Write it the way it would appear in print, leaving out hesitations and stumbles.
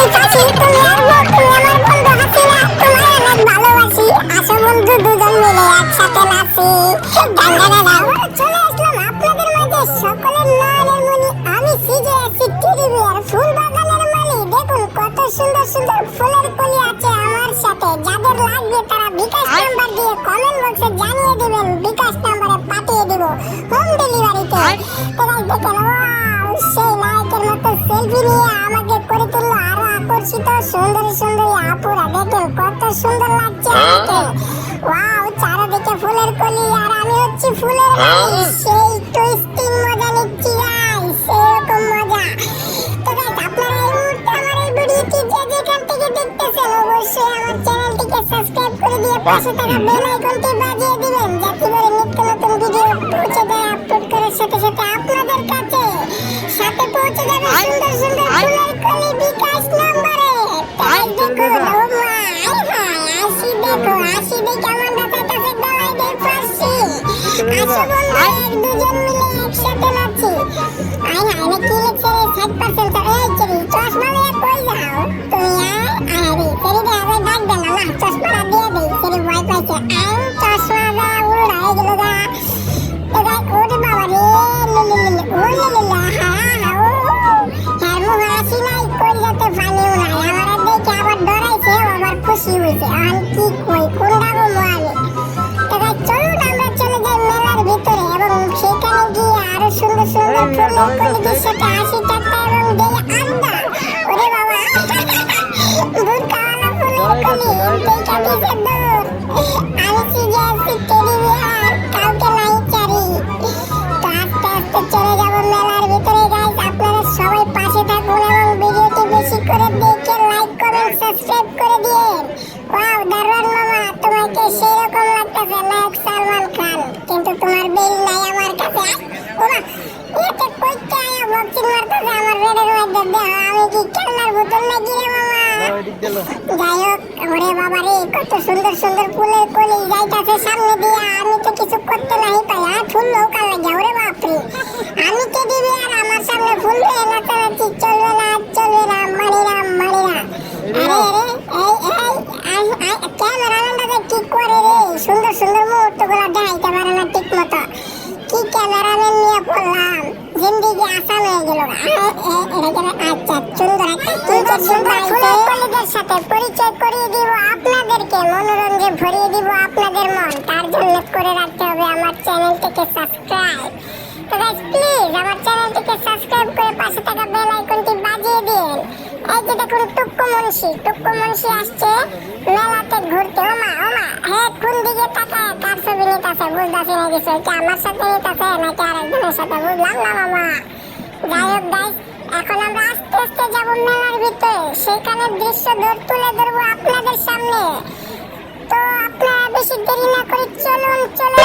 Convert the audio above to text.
এই কাছে তুমি আর তুমি আমার বন্ধু হাসিনা, তোমায় অনেক ভালোবাসি। আসো বন্ধু দুজন মিলে একসাথে নাচি। চলে আসলাম আপনাদের মাঝে সকলের নয়নের মনি, আমি সিজে আছি টিভি আর ফুল বাগানের মালি। দেখুন কত সুন্দর সুন্দর ফুলের কলি আছে আমার সাথে। যাদের লাগবে তারা বিকাশ নাম্বার দিয়ে কমেন্ট বক্সে জানিয়ে দিবেন, বিকাশ নাম্বারে পাঠিয়ে দিব হোম ডেলিভারিতে। তো গাইস দেখেন, ওয়াও, সেই নায়কের মতো সেলফি নিয়ে আমাকে করে তুললো আরো আকর্ষিত সুন্দরী সুন্দরী আপুরা। দেখেন কত সুন্দর লাগছে আমাকে। ওয়াও, চারদিকে ফুলের কলি আর আমি হচ্ছি ফুলের মালি। সেই টুইস্টিং মজা নিচ্ছি গাইস, সেরকম মজা। তো গাইস আপনারা এই মুহূর্তে আমার এই ভিডিওটি যে যেখান থেকে দেখতেছেন অবশ্যই আমার চ্যানেলটিকে সাবস্ক্রাইব করে দিয়ে পাশে থাকা বেল আইকনটি বাজিয়ে দিবেন, যাতে করে নিত্য নতুন ভিডিও পৌঁছে যায় আপলোড করার সাথে সাথে আপনাদের কাছে। সাথে পৌঁছে যাবে সুন্দর সুন্দর ফুলের কলি বিকাশ নম্বরে। তাই দেখুন, ও মা, আসি দেখো, আসি দেখে আমার মাথার কাছে গলায় দিয়ে ফাঁসছি। আসো বন্ধু এক দুজন মিলে একসাথে নাচি। আই হাই না কি লিখছে রে 60%। এই চেরি চশমা নিয়ে কই যাও তুমি? আরে চেরি রে আগে ডাক দে না, না চশমাটা দিয়ে দেই। চেরি ভয় পাইছে। চশমা দা উড়া হয়ে গেল গা। তো গাই ওরে বাবা রে, লিলি ওরে লিলি, হ্যাঁ মুখ হাসি নাই, কই যেতে পানিও নাই। আমার দেখে আবার ডরাইছে, আবার খুশি হয়েছে। আর কি কই, কোনটা বলবো আমি? তো গাই চলুন আমরা চলে যাই মেলার ভিতরে এবং সেখানে গিয়ে আরো সুন্দর সুন্দর ফুলের কলিদের সাথে হাসি ঠাট্টা এবং দেই আড্ডা। ওরে বাবা, দুধ খাওয়ানো ফুলের কলি, দেখা দিছে দূর। আমি সিজে আছি টেডি বিয়ার, কাউকে নাই চারি। তো আস্তে আস্তে চলে যাবো মেলার ভিতরে গাইস। আপনারা সবাই পাশে থাকুন এবং ভিডিওটি বেশি করে দেখে লাইক কমেন্ট সাবস্ক্রাইব করে দিন। ওয়াও দারুণ মামা, তোমাকে সেরকম লাগতেছে নায়ক সালমান খান, কিন্তু তোমার বিল নাই আমার কাছে। ওমা, এতে কইতে আয়া বক্সিং মারতেছে আমার বেডের মধ্যে। দেহ আমি কি খেলনার বোতল নাকি রে মামা? যাই হোক, ওরে বাবা রে, কত সুন্দর সুন্দর ফুলের কলি যাইতাছে সামনে দিয়ে। আমি তো কিছু করতে নাই পাই, আর ফুল নৌকা লাগে। ওরে বাপরে, আমি কে দিবি আর আমার সামনে ফুল হয়ে নাচানাচি চলবে না, চলবে না, মারিরা মারিরা। আরে আরে, এই ক্যামেরাম্যানটা কি করে রে? সুন্দর সুন্দর মুহূর্তগুলো দেখাইতে পারে না ঠিক মতো। কি ক্যামেরাম্যান নিয়ে পড়লাম, জিন্দিগি আসান হয়ে গেল। আচ্ছা, সুন্দর একটা ফুলের সাথে পরিচয় করিয়ে দিব আপনাদেরকে, মনোরঞ্জে ভরিয়ে দিব আপনাদের মন। তার জন্য করে রাখতে হবে আমার চ্যানেলটিকে সাবস্ক্রাইব। তো গাইস প্লিজ আমার চ্যানেলটিকে সাবস্ক্রাইব করে পাশে থাকা বেল আইকনটি বাজিয়ে দিন। এই যে দেখুন টুক্কু মুন্সি আসছে মেলাতে ঘুরতে। ওমা ওমা, হ্যাঁ কোন দিকে তাকায় কার ছবি নিতেছে বুঝতেছি না কিছু। কি আমার সাথে নিতেছে নাকি আরেকজনের সাথে, বুঝলাম না মামা। যাই হোক গাইস, এখন আমরা আস্তে আস্তে যাব মেলার ভিতরে, সেখানে দৃশ্য তুলে ধরবো আপনাদের সামনে। তো আপনারা বেশি দেরি না করে চলুন চলে